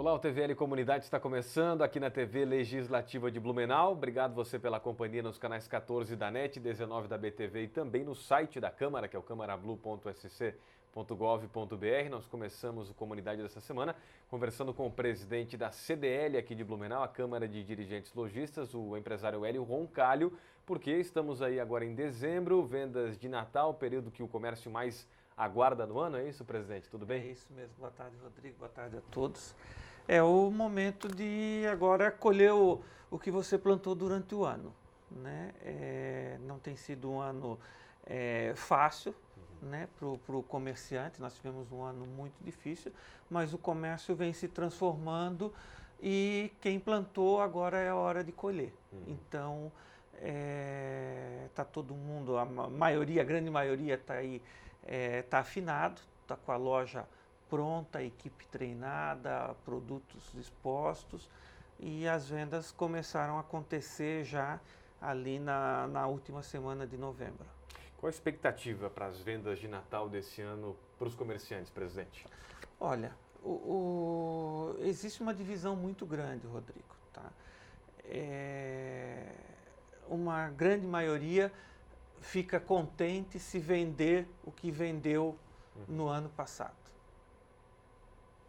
Olá, o TVL Comunidade está começando aqui na TV Legislativa de Blumenau. Obrigado você pela companhia nos canais 14 da NET, 19 da BTV e também no site da Câmara, que é o câmarablu.sc.gov.br. Nós começamos o Comunidade dessa semana conversando com o presidente da CDL aqui de Blumenau, a Câmara de Dirigentes Lojistas, o empresário Hélio Roncalho, porque estamos aí agora em dezembro, vendas de Natal, período que o comércio mais aguarda no ano, é isso, presidente? Tudo bem? É isso mesmo. Boa tarde, Rodrigo. Boa tarde a todos. É o momento de agora colher o que você plantou durante o ano, né? Não tem sido um ano fácil, né, para o comerciante. Nós tivemos um ano muito difícil, mas o comércio vem se transformando e quem plantou agora é a hora de colher. Então, tá todo mundo, a grande maioria está aí, está afinado, está com a loja pronta, a equipe treinada, produtos expostos, e as vendas começaram a acontecer já ali na última semana de novembro. Qual a expectativa para as vendas de Natal desse ano para os comerciantes, presidente? Olha, existe uma divisão muito grande, Rodrigo. Tá? Uma grande maioria fica contente se vender o que vendeu no ano passado.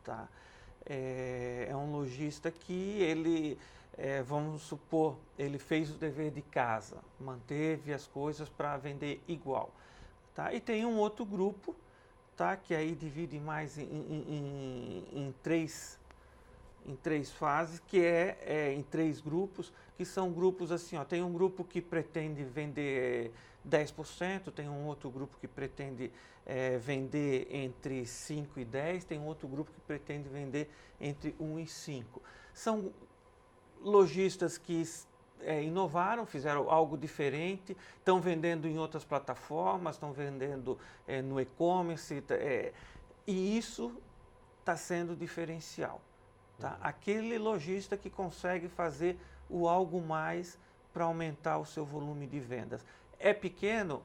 Tá? É um lojista que ele, vamos supor, ele fez o dever de casa, manteve as coisas para vender igual. Tá? E tem um outro grupo, tá? Que aí divide mais em três fases, que em três grupos, que são grupos assim, ó, tem um grupo que pretende vender 10%, tem um outro grupo que pretende vender entre 5 e 10, tem um outro grupo que pretende vender entre 1 e 5. São lojistas que inovaram, fizeram algo diferente, estão vendendo em outras plataformas, estão vendendo no e-commerce, e isso está sendo diferencial. Tá? Aquele lojista que consegue fazer o algo mais para aumentar o seu volume de vendas. É pequeno?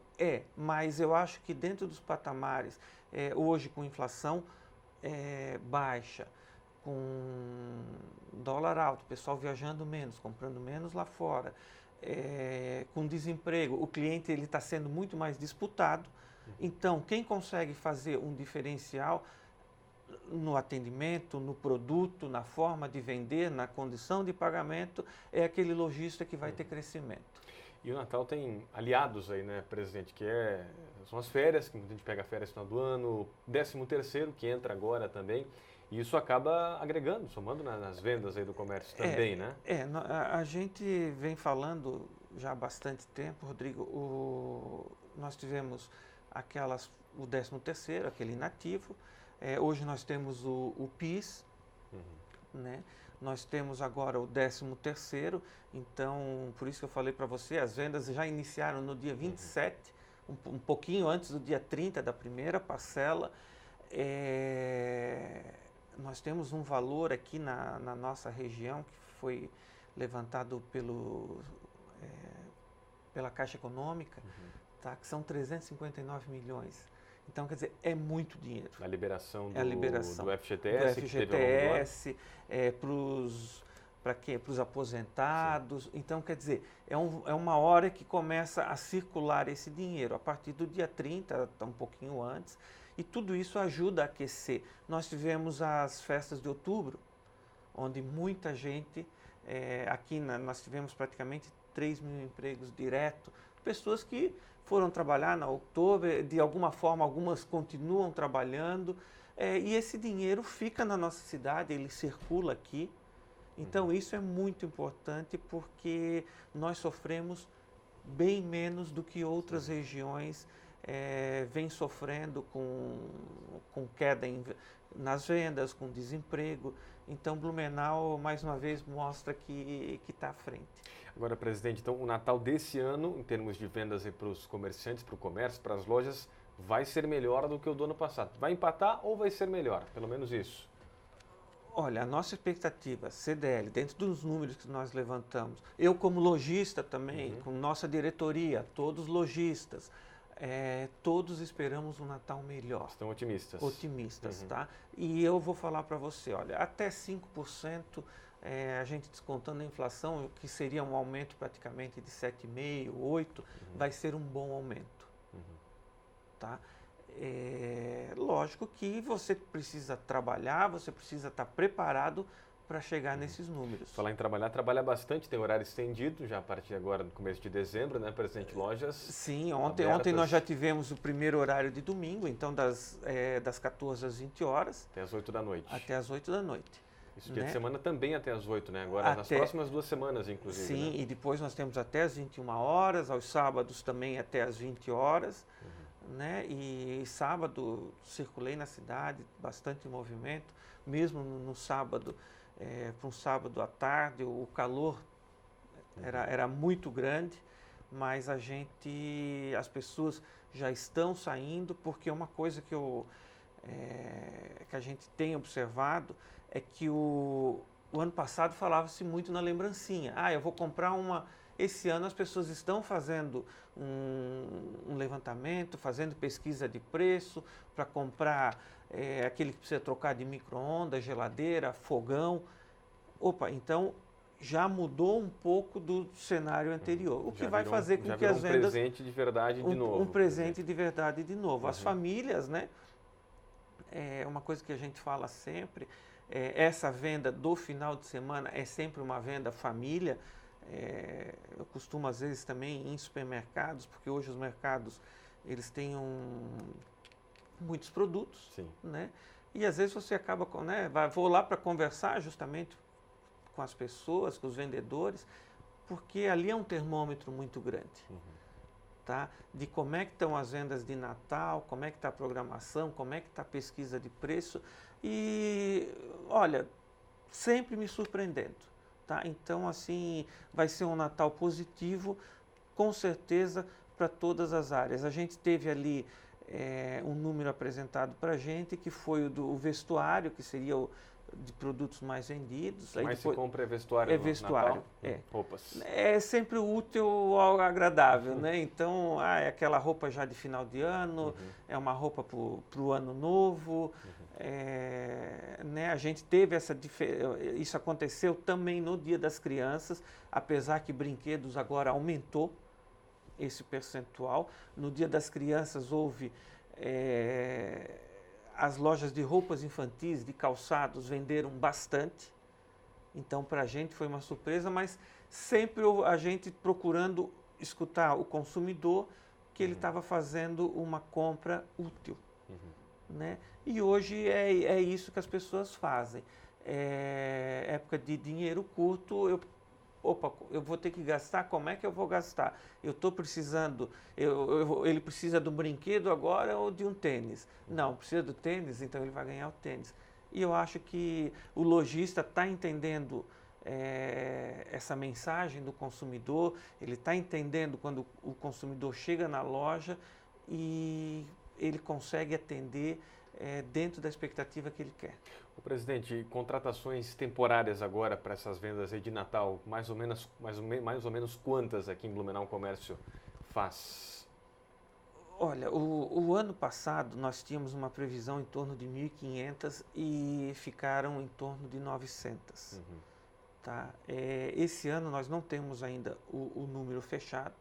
Mas eu acho que dentro dos patamares, hoje com inflação baixa, com dólar alto, o pessoal viajando menos, comprando menos lá fora, com desemprego, o cliente está sendo muito mais disputado. Então, quem consegue fazer um diferencial no atendimento, no produto, na forma de vender, na condição de pagamento, é aquele lojista que vai ter crescimento. E o Natal tem aliados aí, né, presidente, são as férias, que muita gente pega férias no final do ano, 13º, que entra agora também, e isso acaba agregando, somando nas vendas aí do comércio também, né? A gente vem falando já há bastante tempo, Rodrigo, nós tivemos o 13º, aquele inativo, hoje nós temos o PIS, né? Nós temos agora o 13º, então, por isso que eu falei para você, as vendas já iniciaram no dia 27, um pouquinho antes do dia 30 da primeira parcela. Nós temos um valor aqui na nossa região que foi levantado pela Caixa Econômica, tá? Que são 359 milhões. Então, quer dizer, é muito dinheiro. A liberação do FGTS, que teve ao longo do ano. para os aposentados. Sim. Então, quer dizer, é uma hora que começa a circular esse dinheiro. A partir do dia 30, um pouquinho antes, e tudo isso ajuda a aquecer. Nós tivemos as festas de outubro, onde muita gente, nós tivemos praticamente 3 mil empregos direto, pessoas que foram trabalhar na outubro, de alguma forma, algumas continuam trabalhando, e esse dinheiro fica na nossa cidade, ele circula aqui. Então isso é muito importante porque nós sofremos bem menos do que outras regiões vêm sofrendo com queda nas vendas, com desemprego. Então Blumenau, mais uma vez, mostra que está à frente. Agora, presidente, então o Natal desse ano, em termos de vendas para os comerciantes, para o comércio, para as lojas, vai ser melhor do que o do ano passado? Vai empatar ou vai ser melhor? Pelo menos isso. Olha, a nossa expectativa, CDL, dentro dos números que nós levantamos, eu como lojista também, com nossa diretoria, todos lojistas, todos esperamos um Natal melhor. Estão otimistas. Otimistas, tá? E eu vou falar para você, olha, até 5%, a gente descontando a inflação, que seria um aumento praticamente de 7,5%, 8%, vai ser um bom aumento, tá? Lógico que você precisa trabalhar, você precisa estar preparado para chegar nesses números. Falar em trabalhar, trabalha bastante, tem horário estendido, já a partir agora, no começo de dezembro, né? Presidente, lojas. Sim, ontem nós já tivemos o primeiro horário de domingo, então das 14 às 20 horas. Até às 8 da noite. Até às 8 da noite. Isso dia de semana também até às 8, né? Agora nas próximas 2 semanas, inclusive. Sim, né? E depois nós temos até às 21 horas, aos sábados também até às 20 horas. Né? E sábado circulei na cidade, bastante movimento, mesmo no sábado. Para um sábado à tarde, o calor era muito grande, mas as pessoas já estão saindo, porque uma coisa que a gente tem observado é que o ano passado falava-se muito na lembrancinha. Eu vou comprar uma... Esse ano as pessoas estão fazendo um levantamento, fazendo pesquisa de preço para comprar aquele que precisa trocar de micro-ondas, geladeira, fogão. Então já mudou um pouco do cenário anterior, o que vai fazer com que as vendas... um presente de verdade de novo. Um presente de verdade de novo. As famílias, né? Uma coisa que a gente fala sempre, essa venda do final de semana é sempre uma venda família. Eu costumo às vezes também ir em supermercados, porque hoje os mercados eles têm muitos produtos, né? E às vezes você acaba vou lá para conversar justamente com as pessoas, com os vendedores, porque ali é um termômetro muito grande, tá? De como é que estão as vendas de Natal, como é que está a programação, como é que está a pesquisa de preço e, olha, sempre me surpreendendo. Tá? Então, assim, vai ser um Natal positivo, com certeza, para todas as áreas. A gente teve ali um número apresentado para a gente, que foi o vestuário, que seria de produtos mais vendidos. O que mais se compra é vestuário no vestuário, Natal? Roupas. É sempre útil ao agradável, né? Então, é aquela roupa já de final de ano, é uma roupa para o ano novo. Né, a gente teve isso aconteceu também no Dia das Crianças, apesar que brinquedos agora aumentou esse percentual. No Dia das Crianças houve as lojas de roupas infantis, de calçados, venderam bastante. Então, para a gente foi uma surpresa, mas sempre a gente procurando escutar o consumidor que ele estava fazendo uma compra útil. Né? E hoje é isso que as pessoas fazem. Época de dinheiro curto, eu vou ter que gastar, como é que eu vou gastar? Eu estou precisando, ele precisa de um brinquedo agora ou de um tênis? Não, precisa do tênis, então ele vai ganhar o tênis. E eu acho que o lojista está entendendo essa mensagem do consumidor, ele está entendendo quando o consumidor chega na loja e ele consegue atender dentro da expectativa que ele quer. O presidente, contratações temporárias agora para essas vendas aí de Natal, mais ou menos quantas aqui em Blumenau Comércio faz? Olha, o ano passado nós tínhamos uma previsão em torno de 1.500 e ficaram em torno de 900. Tá? Esse ano nós não temos ainda o número fechado,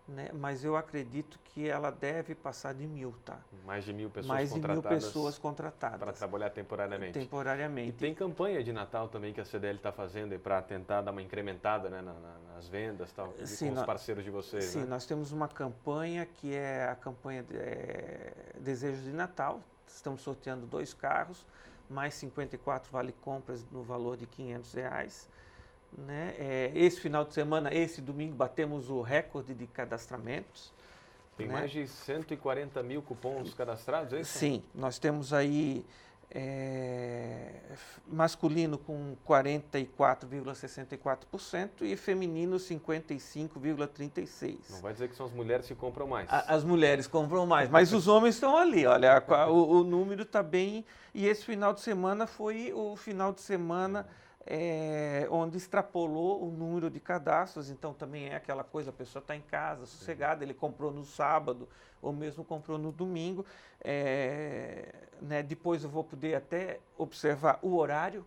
né? Mas eu acredito que ela deve passar de 1.000, tá? Mais de 1.000 pessoas Mais de contratadas. 1.000 pessoas contratadas. Para trabalhar temporariamente. Temporariamente. E tem campanha de Natal também que a CDL está fazendo para tentar dar uma incrementada, né, nas vendas, tal, sim, com os parceiros de vocês. Sim, né? Nós temos uma campanha que é a campanha Desejos de Natal. Estamos sorteando 2 carros, mais 54 vale-compras no valor de R$500. Né? Esse final de semana, esse domingo, batemos o recorde de cadastramentos. Tem mais de 140 mil cupons cadastrados, é isso? Sim, nós temos aí masculino com 44,64% e feminino 55,36%. Não vai dizer que são as mulheres que compram mais. As mulheres compram mais, mas os homens estão ali, olha, o número está bem. E esse final de semana foi o final de semana onde extrapolou o número de cadastros. Então também é aquela coisa, a pessoa está em casa, sossegada, ele comprou no sábado ou mesmo comprou no domingo. Né, depois eu vou poder até observar o horário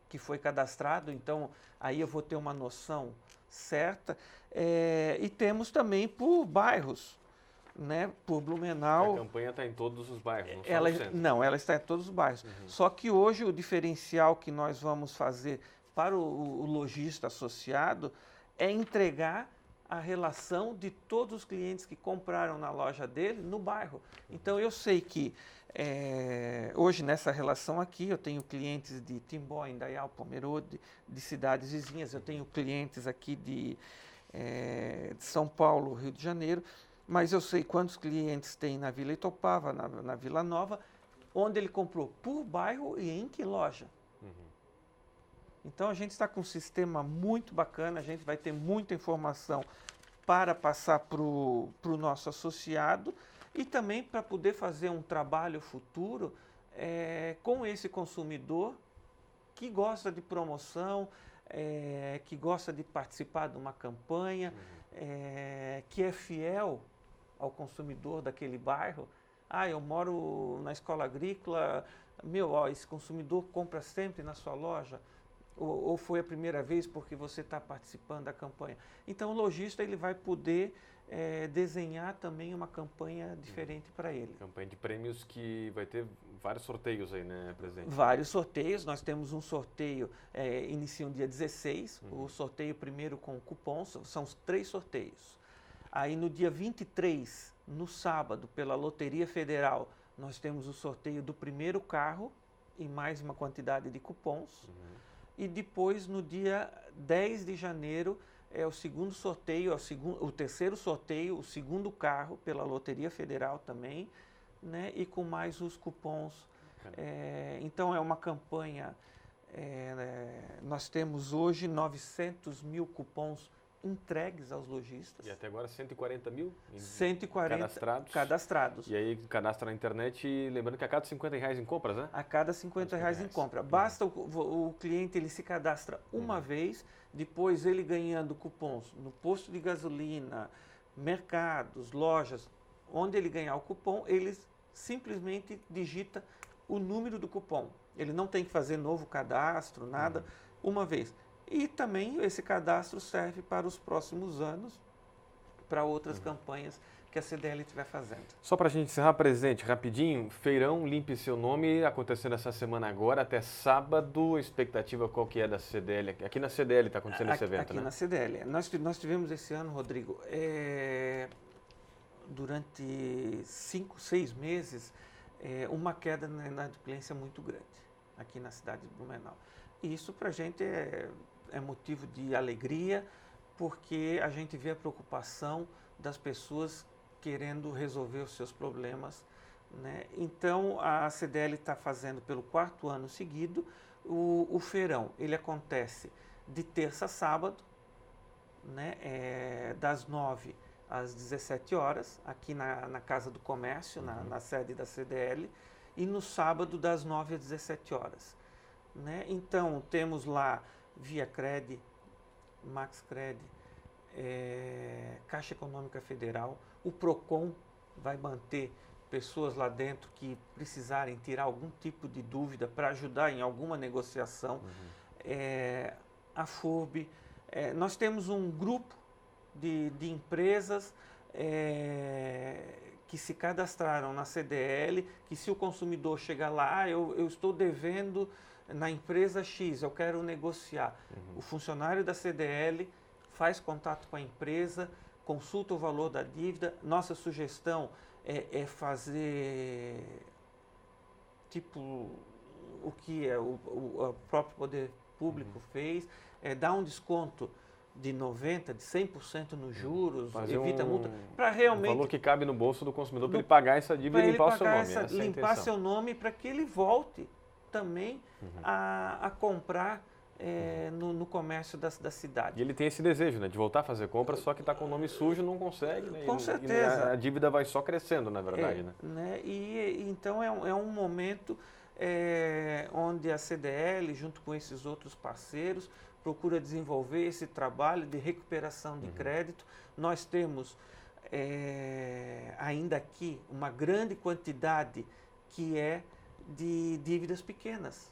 que foi cadastrado, então aí eu vou ter uma noção certa. E temos também por bairros, né, por Blumenau. A campanha está em todos os bairros, não só ela, no centro. Não, ela está em todos os bairros. Só que hoje o diferencial que nós vamos fazer para o lojista associado é entregar a relação de todos os clientes que compraram na loja dele no bairro. Então eu sei que hoje nessa relação aqui eu tenho clientes de Timbó, Indaial, Pomerode, de cidades vizinhas, eu tenho clientes aqui de São Paulo, Rio de Janeiro, mas eu sei quantos clientes tem na Vila Itopava, na Vila Nova, onde ele comprou por bairro e em que loja. Então a gente está com um sistema muito bacana, a gente vai ter muita informação para passar para o nosso associado e também para poder fazer um trabalho futuro com esse consumidor que gosta de promoção, que gosta de participar de uma campanha, que é fiel ao consumidor daquele bairro. Eu moro na escola agrícola, esse consumidor compra sempre na sua loja. Ou foi a primeira vez porque você está participando da campanha. Então o lojista ele vai poder desenhar também uma campanha diferente para ele. Campanha de prêmios que vai ter vários sorteios aí, né, presidente? Vários sorteios. Nós temos um sorteio, inicia no dia 16, o sorteio primeiro com cupons, são os 3 sorteios. Aí no dia 23, no sábado, pela Loteria Federal, nós temos o sorteio do primeiro carro e mais uma quantidade de cupons. E depois, no dia 10 de janeiro, é o segundo sorteio, o terceiro sorteio, o segundo carro pela Loteria Federal também, né, e com mais os cupons. Então é uma campanha, nós temos hoje 900 mil cupons entregues aos lojistas. E até agora 140 mil 140 cadastrados. E aí cadastra na internet, lembrando que a cada R$50 em compras, né? A cada R$50 em compra. Basta o cliente, ele se cadastra uma vez, depois ele ganhando cupons no posto de gasolina, mercados, lojas, onde ele ganhar o cupom, ele simplesmente digita o número do cupom. Ele não tem que fazer novo cadastro, nada, uma vez. E também esse cadastro serve para os próximos anos, para outras campanhas que a CDL estiver fazendo. Só para a gente encerrar, presidente, rapidinho, Feirão Limpe Seu Nome, acontecendo essa semana agora, até sábado, a expectativa qual que é da CDL? Aqui na CDL está acontecendo esse evento, aqui né? Na CDL. Nós tivemos esse ano, Rodrigo, durante 5, 6 meses, uma queda na inadimplência muito grande aqui na cidade de Blumenau. E isso para a gente é motivo de alegria, porque a gente vê a preocupação das pessoas querendo resolver os seus problemas, né? Então a CDL está fazendo pelo 4º ano seguido o feirão. Ele acontece de terça a sábado, né? Das 9 às 17 horas, aqui na Casa do Comércio, na sede da CDL, e no sábado das 9 às 17 horas. Né? Então, temos lá Via Cred, Max Cred, Caixa Econômica Federal, o PROCON vai manter pessoas lá dentro que precisarem tirar algum tipo de dúvida para ajudar em alguma negociação, a FURB. Nós temos um grupo de empresas que se cadastraram na CDL, que se o consumidor chegar lá, eu estou devendo na empresa X, eu quero negociar. O funcionário da CDL faz contato com a empresa, consulta o valor da dívida. Nossa sugestão é fazer tipo o que o próprio poder público fez, dar um desconto de 90%, de 100% nos juros, evita multa, para realmente... O valor que cabe no bolso do consumidor para ele pagar essa dívida e limpar o seu nome. Limpar seu nome para que ele volte também a comprar no comércio da cidade. E ele tem esse desejo, né, de voltar a fazer compras, só que está com o nome sujo, não consegue, né? Com certeza. A dívida vai só crescendo, na verdade, né? E então é um momento onde a CDL, junto com esses outros parceiros, procura desenvolver esse trabalho de recuperação de crédito. Nós temos ainda aqui uma grande quantidade que é de dívidas pequenas.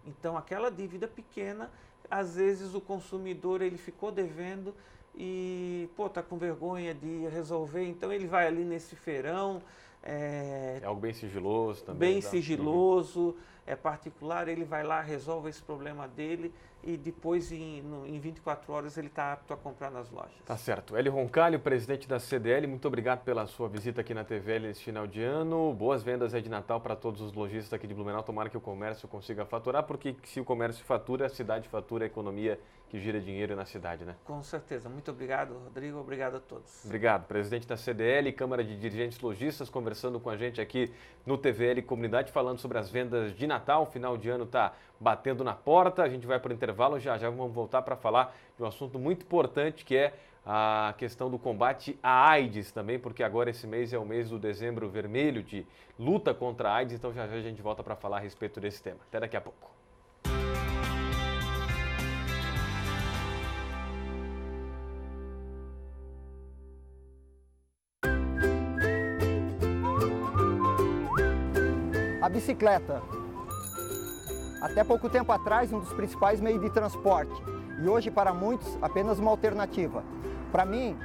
Então, aquela dívida pequena, às vezes o consumidor ele ficou devendo e está com vergonha de resolver, então ele vai ali nesse feirão. É algo bem sigiloso também. Bem sigiloso, é particular, ele vai lá, resolve esse problema dele e depois em 24 horas ele está apto a comprar nas lojas. Tá certo. Hélio Roncalho, presidente da CDL, muito obrigado pela sua visita aqui na TVL nesse final de ano. Boas vendas aí de Natal para todos os lojistas aqui de Blumenau. Tomara que o comércio consiga faturar, porque se o comércio fatura, a cidade fatura, a economia que gira dinheiro na cidade, né? Com certeza. Muito obrigado, Rodrigo. Obrigado a todos. Obrigado. Presidente da CDL, Câmara de Dirigentes Lojistas, conversando com a gente aqui no TVL Comunidade, falando sobre as vendas de Natal. O final de ano está batendo na porta. A gente vai para o intervalo, já vamos voltar para falar de um assunto muito importante, que é a questão do combate à AIDS também, porque agora esse mês é o mês do Dezembro Vermelho, de luta contra a AIDS. Então já a gente volta para falar a respeito desse tema. Até daqui a pouco. A bicicleta, até pouco tempo atrás, um dos principais meios de transporte e hoje para muitos apenas uma alternativa. Para mim,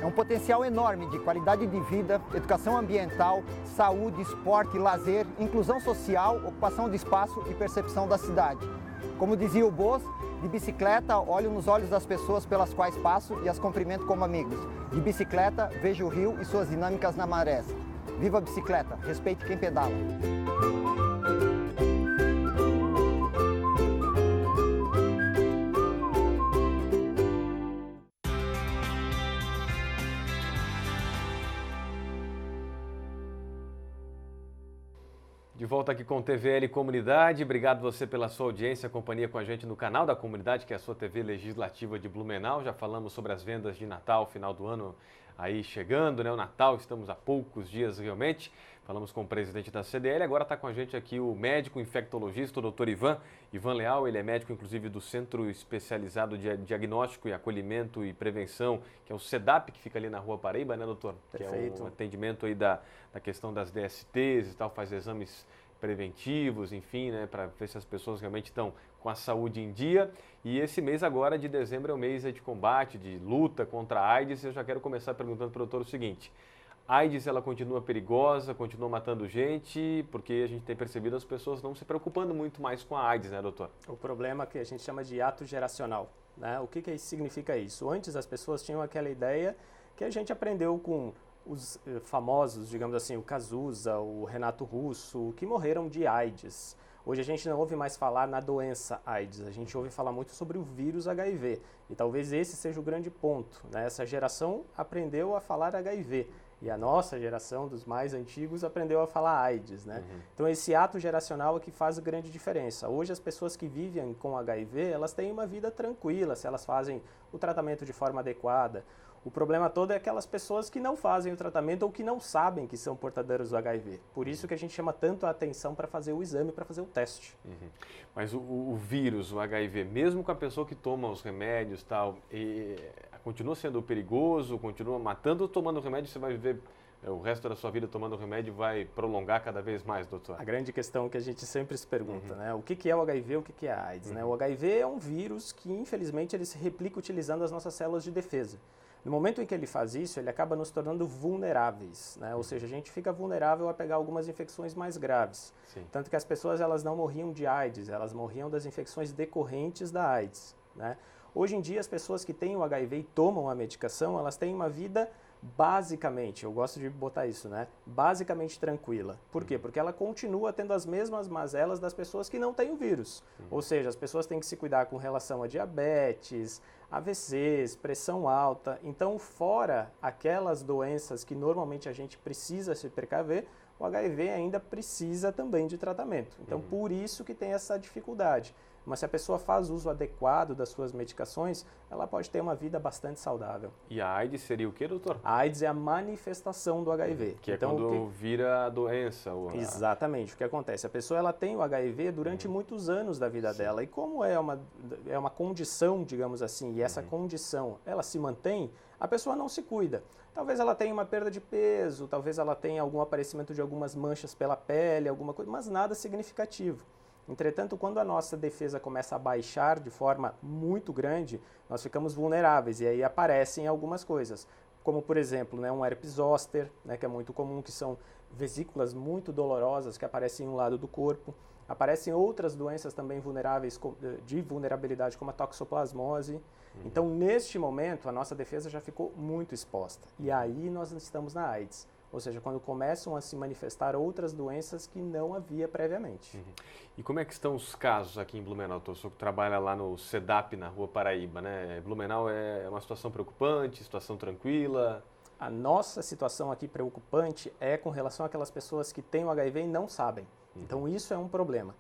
é um potencial enorme de qualidade de vida, educação ambiental, saúde, esporte, lazer, inclusão social, ocupação de espaço e percepção da cidade. Como dizia o Boas, de bicicleta olho nos olhos das pessoas pelas quais passo e as cumprimento como amigos. De bicicleta vejo o rio e suas dinâmicas na marés. Viva a bicicleta, respeite quem pedala. De volta aqui com o TVL Comunidade. Obrigado você pela sua audiência, companhia com a gente no canal da comunidade, que é a sua TV Legislativa de Blumenau. Já falamos sobre as vendas de Natal, final do ano aí chegando, né? O Natal, estamos a poucos dias realmente. Falamos com o presidente da CDL, agora está com a gente aqui o médico infectologista, o Dr. Ivan Leal. Ele é médico, inclusive, do Centro Especializado de Diagnóstico e Acolhimento e Prevenção, que é o CEDAP, que fica ali na Rua Paraíba, né, doutor? Perfeito. Que é o atendimento aí da questão das DSTs e tal, faz exames preventivos, enfim, né, para ver se as pessoas realmente estão com a saúde em dia. E esse mês agora de dezembro é o mês de combate, de luta contra a AIDS. Eu já quero começar perguntando para o doutor o seguinte: a AIDS, ela continua perigosa, continua matando gente, porque a gente tem percebido as pessoas não se preocupando muito mais com a AIDS, né, doutor? O problema que a gente chama de ato geracional, né? O que significa isso? Antes as pessoas tinham aquela ideia que a gente aprendeu com os famosos, digamos assim, o Cazuza, o Renato Russo, que morreram de AIDS. Hoje a gente não ouve mais falar na doença AIDS, a gente ouve falar muito sobre o vírus HIV. E talvez esse seja o grande ponto, né? Essa geração aprendeu a falar HIV. E a nossa geração, dos mais antigos, aprendeu a falar AIDS, né? Então esse ato geracional é que faz a grande diferença. Hoje as pessoas que vivem com HIV, elas têm uma vida tranquila, se elas fazem o tratamento de forma adequada. O problema todo é aquelas pessoas que não fazem o tratamento ou que não sabem que são portadoras do HIV. Por isso que a gente chama tanto a atenção para fazer o exame, para fazer o teste. Mas o vírus, o HIV, mesmo com a pessoa que toma os remédios e tal, continua sendo perigoso, continua matando, ou tomando remédio você vai viver o resto da sua vida tomando remédio e vai prolongar cada vez mais, doutor? A grande questão que a gente sempre se pergunta, né? O que é o HIV, o que é a AIDS, né? O HIV é um vírus que, infelizmente, ele se replica utilizando as nossas células de defesa. No momento em que ele faz isso, ele acaba nos tornando vulneráveis, né? Ou seja, a gente fica vulnerável a pegar algumas infecções mais graves. Sim. Tanto que as pessoas elas não morriam de AIDS, elas morriam das infecções decorrentes da AIDS, né? Hoje em dia, as pessoas que têm o HIV e tomam a medicação, elas têm uma vida basicamente, eu gosto de botar isso, né? Basicamente tranquila. Por quê? Porque ela continua tendo as mesmas mazelas das pessoas que não têm o vírus. Ou seja, as pessoas têm que se cuidar com relação a diabetes, AVCs, pressão alta. Então, fora aquelas doenças que normalmente a gente precisa se precaver, o HIV ainda precisa também de tratamento. Então, por isso que tem essa dificuldade. Mas se a pessoa faz uso adequado das suas medicações, ela pode ter uma vida bastante saudável. E a AIDS seria o quê, doutor? A AIDS é a manifestação do HIV. Que então, é quando vira a doença. Exatamente. O que acontece? A pessoa ela tem o HIV durante muitos anos da vida dela. E como é uma condição, digamos assim, e essa condição ela se mantém, a pessoa não se cuida. Talvez ela tenha uma perda de peso, talvez ela tenha algum aparecimento de algumas manchas pela pele, alguma coisa, mas nada significativo. Entretanto, quando a nossa defesa começa a baixar de forma muito grande, nós ficamos vulneráveis e aí aparecem algumas coisas, como por exemplo, um herpes zoster, que é muito comum, que são vesículas muito dolorosas que aparecem em um lado do corpo. Aparecem outras doenças também vulneráveis, de vulnerabilidade, como a toxoplasmose. Então, neste momento, a nossa defesa já ficou muito exposta. E aí nós estamos na AIDS. Ou seja, quando começam a se manifestar outras doenças que não havia previamente. E como é que estão os casos aqui em Blumenau? O senhor que trabalha lá no CEDAP, na Rua Paraíba, né? Blumenau é uma situação preocupante, situação tranquila? A nossa situação aqui preocupante é com relação àquelas pessoas que têm o HIV e não sabem. Então, isso é um problema.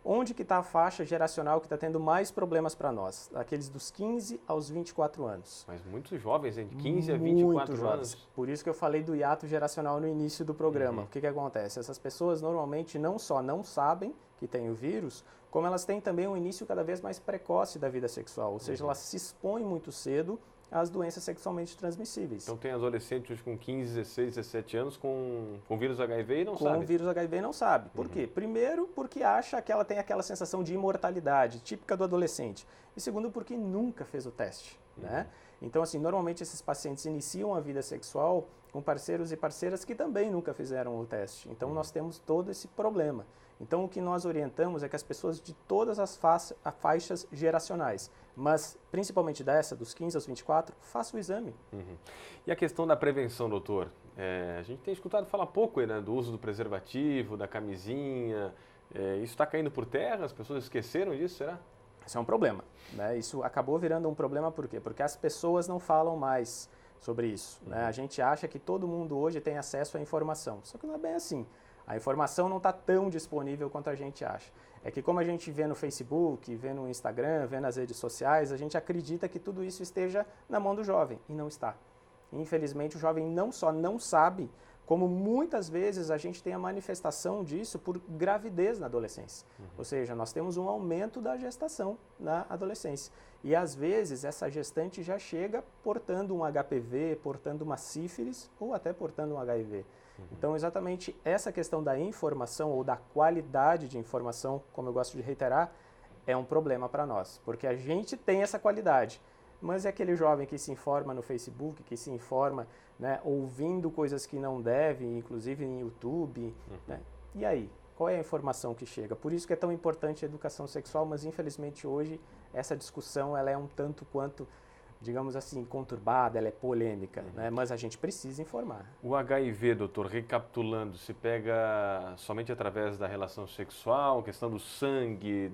Onde que está a faixa geracional que está tendo mais problemas para nós? Aqueles dos 15 aos 24 anos. Mas muitos jovens, de 15 a 24 muito anos. Jovens. Por isso que eu falei do hiato geracional no início do programa. O que acontece? Essas pessoas normalmente não só não sabem que tem o vírus, como elas têm também um início cada vez mais precoce da vida sexual. Ou seja, elas se expõem muito cedo às doenças sexualmente transmissíveis. Então tem adolescentes com 15, 16, 17 anos com vírus HIV e não sabe. Com vírus HIV e não sabe. Por quê? Primeiro, porque acha que ela tem aquela sensação de imortalidade, típica do adolescente. E segundo, porque nunca fez o teste, né? Então, assim, normalmente esses pacientes iniciam a vida sexual com parceiros e parceiras que também nunca fizeram o teste. Então, nós temos todo esse problema. Então, o que nós orientamos é que as pessoas de todas as faixas geracionais, mas principalmente dessa, dos 15 aos 24, façam o exame. E a questão da prevenção, doutor? A gente tem escutado falar pouco aí, do uso do preservativo, da camisinha. Isso está caindo por terra? As pessoas esqueceram disso, será? Isso é um problema, né? Isso acabou virando um problema por quê? Porque as pessoas não falam mais sobre isso, né? A gente acha que todo mundo hoje tem acesso à informação, só que não é bem assim. A informação não está tão disponível quanto a gente acha. É que como a gente vê no Facebook, vê no Instagram, vê nas redes sociais, a gente acredita que tudo isso esteja na mão do jovem, e não está. Infelizmente, o jovem não só não sabe, como muitas vezes a gente tem a manifestação disso por gravidez na adolescência. Ou seja, nós temos um aumento da gestação na adolescência. E às vezes essa gestante já chega portando um HPV, portando uma sífilis ou até portando um HIV. Então, exatamente essa questão da informação ou da qualidade de informação, como eu gosto de reiterar, é um problema para nós. Porque a gente tem essa qualidade, mas é aquele jovem que se informa no Facebook, que se informa, ouvindo coisas que não deve, inclusive em YouTube. Né? E aí, qual é a informação que chega? Por isso que é tão importante a educação sexual, mas infelizmente hoje essa discussão ela é um tanto quanto, digamos assim, conturbada, ela é polêmica, mas a gente precisa informar. O HIV, doutor, recapitulando, se pega somente através da relação sexual, questão do sangue,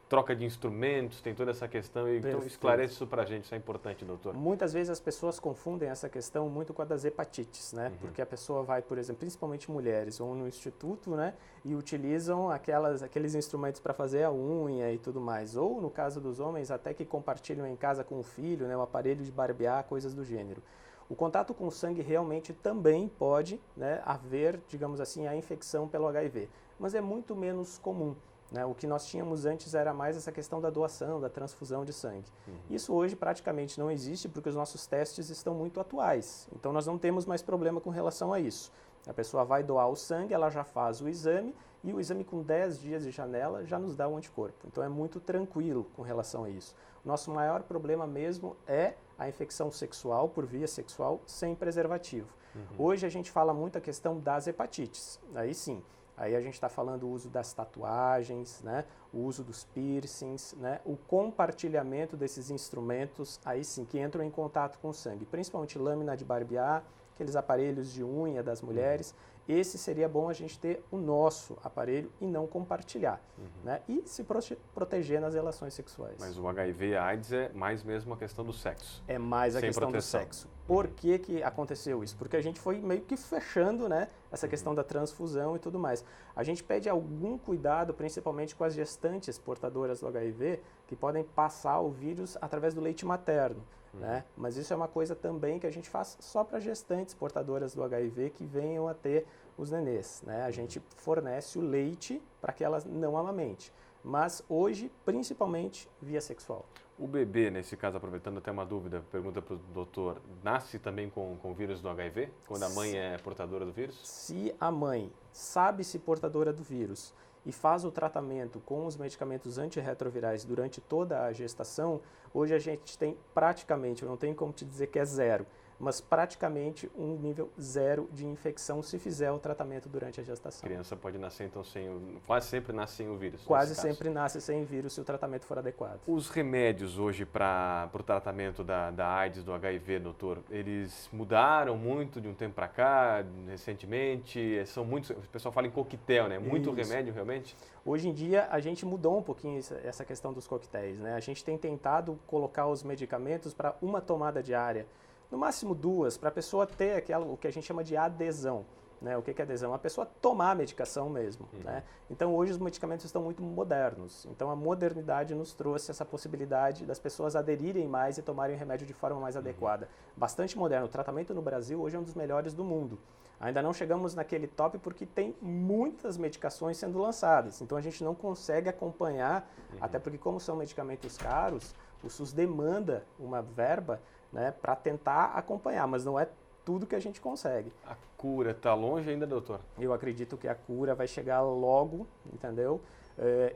troca de instrumentos, tem toda essa questão. Então, esclarece isso para a gente, isso é importante, doutor. Muitas vezes as pessoas confundem essa questão muito com a das hepatites, Porque a pessoa vai, por exemplo, principalmente mulheres, vão no instituto, e utilizam aqueles instrumentos para fazer a unha e tudo mais. Ou, no caso dos homens, até que compartilham em casa com o filho, um aparelho de barbear, coisas do gênero. O contato com o sangue realmente também pode haver, digamos assim, a infecção pelo HIV, mas é muito menos comum. O que nós tínhamos antes era mais essa questão da doação, da transfusão de sangue. Isso hoje praticamente não existe porque os nossos testes estão muito atuais. Então nós não temos mais problema com relação a isso. A pessoa vai doar o sangue, ela já faz o exame e o exame com 10 dias de janela já nos dá o anticorpo. Então é muito tranquilo com relação a isso. O nosso maior problema mesmo é a infecção sexual por via sexual sem preservativo. Hoje a gente fala muito a questão das hepatites. Aí sim. Aí a gente está falando o uso das tatuagens, o uso dos piercings, o compartilhamento desses instrumentos, aí sim, que entram em contato com o sangue, principalmente lâmina de barbear, aqueles aparelhos de unha das mulheres. esse seria bom a gente ter o nosso aparelho e não compartilhar, né? E se proteger nas relações sexuais. Mas o HIV e a AIDS é mais mesmo a questão do sexo. É mais a Sem questão proteção. do sexo. Por que aconteceu isso? Porque a gente foi meio que fechando, né, essa questão da transfusão e tudo mais. A gente pede algum cuidado, principalmente com as gestantes portadoras do HIV, que podem passar o vírus através do leite materno. Né? Mas isso é uma coisa também que a gente faz só para gestantes portadoras do HIV que venham a ter os nenês. Né? A gente fornece o leite para que elas não amamentem. Mas hoje, principalmente, via sexual. O bebê, nesse caso, aproveitando até uma dúvida, pergunta para o doutor, nasce também com o vírus do HIV? Quando a mãe é portadora do vírus? Se a mãe sabe-se portadora do vírus e faz o tratamento com os medicamentos antirretrovirais durante toda a gestação, hoje a gente tem praticamente, eu não tenho como te dizer que é zero, mas praticamente um nível zero de infecção se fizer o tratamento durante a gestação. A criança pode nascer, então, quase sempre nasce sem o vírus. Quase sempre nasce sem vírus se o tratamento for adequado. Os remédios hoje para o tratamento da AIDS, do HIV, doutor, eles mudaram muito de um tempo para cá, recentemente? São muitos, o pessoal fala em coquetel, né? Muito Isso. remédio, realmente? Hoje em dia, a gente mudou um pouquinho essa questão dos coquetéis, né? A gente tem tentado colocar os medicamentos para uma tomada diária, no máximo 2, para a pessoa ter o que a gente chama de adesão. Né? O que é adesão? A pessoa tomar a medicação mesmo. Né? Então, hoje os medicamentos estão muito modernos. Então, a modernidade nos trouxe essa possibilidade das pessoas aderirem mais e tomarem o remédio de forma mais adequada. Bastante moderno. O tratamento no Brasil hoje é um dos melhores do mundo. Ainda não chegamos naquele top porque tem muitas medicações sendo lançadas. Então, a gente não consegue acompanhar, até porque como são medicamentos caros, o SUS demanda uma verba, né, para tentar acompanhar, mas não é tudo que a gente consegue. A cura está longe ainda, doutor? Eu acredito que a cura vai chegar logo, entendeu?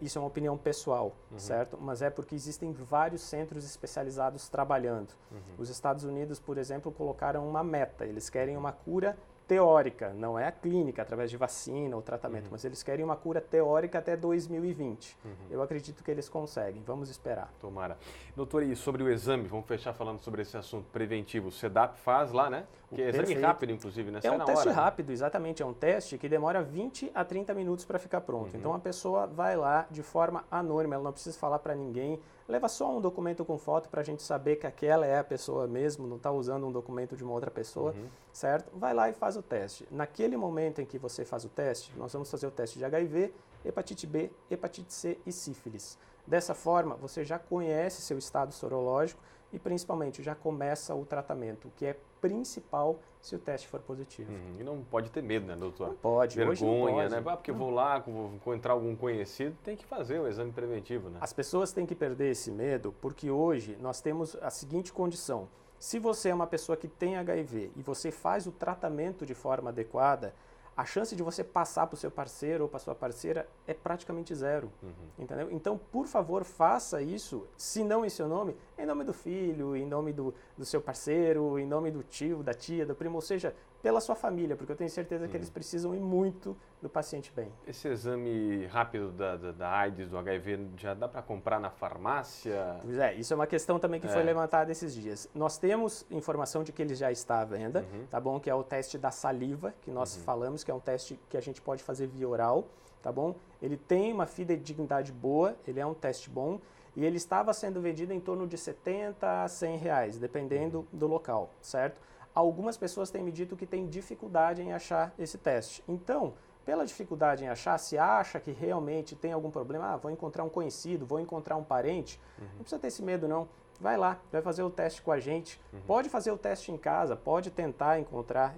Isso é uma opinião pessoal, certo? Mas é porque existem vários centros especializados trabalhando. Os Estados Unidos, por exemplo, colocaram uma meta. Eles querem uma cura teórica, não é a clínica, através de vacina ou tratamento, mas eles querem uma cura teórica até 2020. Eu acredito que eles conseguem, vamos esperar. Tomara. Doutor, e sobre o exame, vamos fechar falando sobre esse assunto preventivo. O SEDAP faz lá, né? Que é exame rápido, inclusive, né? É um teste rápido, exatamente, é um teste que demora 20 a 30 minutos para ficar pronto. Então a pessoa vai lá de forma anônima, ela não precisa falar para ninguém, leva só um documento com foto para a gente saber que aquela é a pessoa mesmo, não está usando um documento de uma outra pessoa, certo? Vai lá e faz o teste. Naquele momento em que você faz o teste, nós vamos fazer o teste de HIV, hepatite B, hepatite C e sífilis. Dessa forma, você já conhece seu estado sorológico e principalmente já começa o tratamento, que é principal se o teste for positivo. E não pode ter medo, né, doutor? Não pode. Vergonha, hoje não pode. Né? Porque eu vou lá, vou encontrar algum conhecido, tem que fazer o exame preventivo, né? As pessoas têm que perder esse medo, porque hoje nós temos a seguinte condição. Se você é uma pessoa que tem HIV e você faz o tratamento de forma adequada, a chance de você passar para o seu parceiro ou para a sua parceira é praticamente zero, entendeu? Então, por favor, faça isso, se não em seu nome, em nome do filho, em nome do seu parceiro, em nome do tio, da tia, do primo, ou seja, pela sua família, porque eu tenho certeza que eles precisam ir muito do paciente bem. Esse exame rápido da AIDS, do HIV, já dá para comprar na farmácia? Pois é, isso é uma questão também que foi levantada esses dias. Nós temos informação de que ele já está à venda, tá bom? Que é o teste da saliva, que nós falamos, que é um teste que a gente pode fazer via oral, tá bom? Ele tem uma fidedignidade boa, ele é um teste bom, e ele estava sendo vendido em torno de 70 a 100 reais, dependendo do local, certo? Algumas pessoas têm me dito que tem dificuldade em achar esse teste. Então, pela dificuldade em achar, se acha que realmente tem algum problema, vou encontrar um conhecido, vou encontrar um parente, não precisa ter esse medo não. Vai lá, vai fazer o teste com a gente. Pode fazer o teste em casa, pode tentar encontrar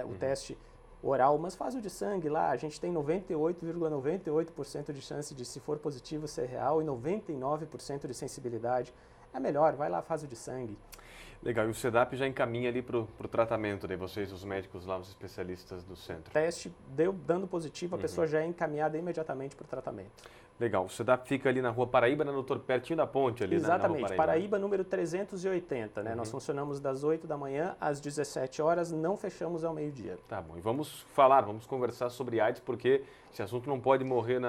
o teste oral, mas faz o de sangue lá. A gente tem 98,98% de chance de, se for positivo, ser real e 99% de sensibilidade. É melhor, vai lá, faz o de sangue. Legal, e o SEDAP já encaminha ali para o tratamento, daí vocês, os médicos lá, os especialistas do centro? Teste dando positivo, a pessoa já é encaminhada imediatamente para o tratamento. Legal, o SEDAP fica ali na Rua Paraíba, né, doutor? Pertinho da ponte ali, exatamente, na Rua Paraíba número 380, né? Nós funcionamos das 8 da manhã às 17 horas, não fechamos ao meio-dia. Tá bom, e vamos conversar sobre AIDS, porque esse assunto não pode morrer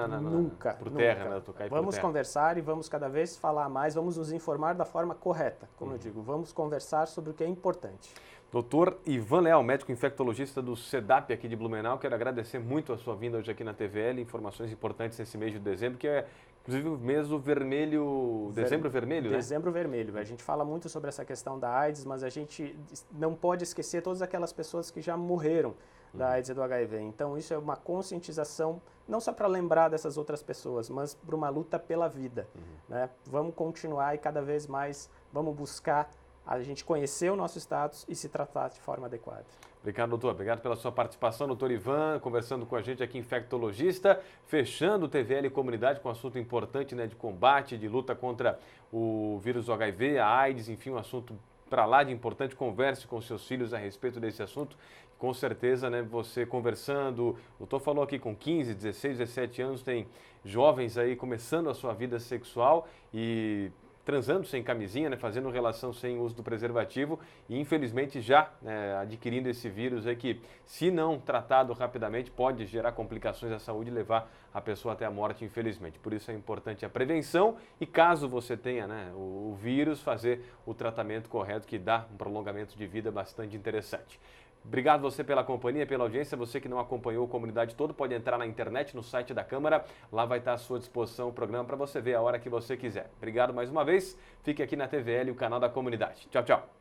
por terra, né, doutor? Vamos conversar e vamos cada vez falar mais, vamos nos informar da forma correta, como eu digo, vamos conversar sobre o que é importante. Doutor Ivan Leal, médico infectologista do CEDAP aqui de Blumenau, quero agradecer muito a sua vinda hoje aqui na TVL, informações importantes nesse mês de dezembro, que é inclusive o mês do vermelho, dezembro vermelho, né? Dezembro vermelho. A gente fala muito sobre essa questão da AIDS, mas a gente não pode esquecer todas aquelas pessoas que já morreram da AIDS e do HIV. Então isso é uma conscientização, não só para lembrar dessas outras pessoas, mas para uma luta pela vida. Né? Vamos continuar e cada vez mais vamos buscar a gente conhecer o nosso status e se tratar de forma adequada. Obrigado, doutor. Obrigado pela sua participação, doutor Ivan, conversando com a gente aqui, infectologista, fechando o TVL Comunidade com um assunto importante, né, de combate, de luta contra o vírus do HIV, a AIDS, enfim, um assunto para lá de importante. Converse com seus filhos a respeito desse assunto. Com certeza, né, você conversando, o doutor falou aqui com 15, 16, 17 anos, tem jovens aí começando a sua vida sexual e transando sem camisinha, né, fazendo relação sem uso do preservativo e infelizmente já adquirindo esse vírus aí que, se não tratado rapidamente, pode gerar complicações à saúde e levar a pessoa até a morte, infelizmente. Por isso é importante a prevenção e, caso você tenha, né, o vírus, fazer o tratamento correto, que dá um prolongamento de vida bastante interessante. Obrigado você pela companhia, pela audiência. Você que não acompanhou a comunidade toda, pode entrar na internet, no site da Câmara. Lá vai estar à sua disposição o programa para você ver a hora que você quiser. Obrigado mais uma vez. Fique aqui na TVL, o canal da comunidade. Tchau, tchau.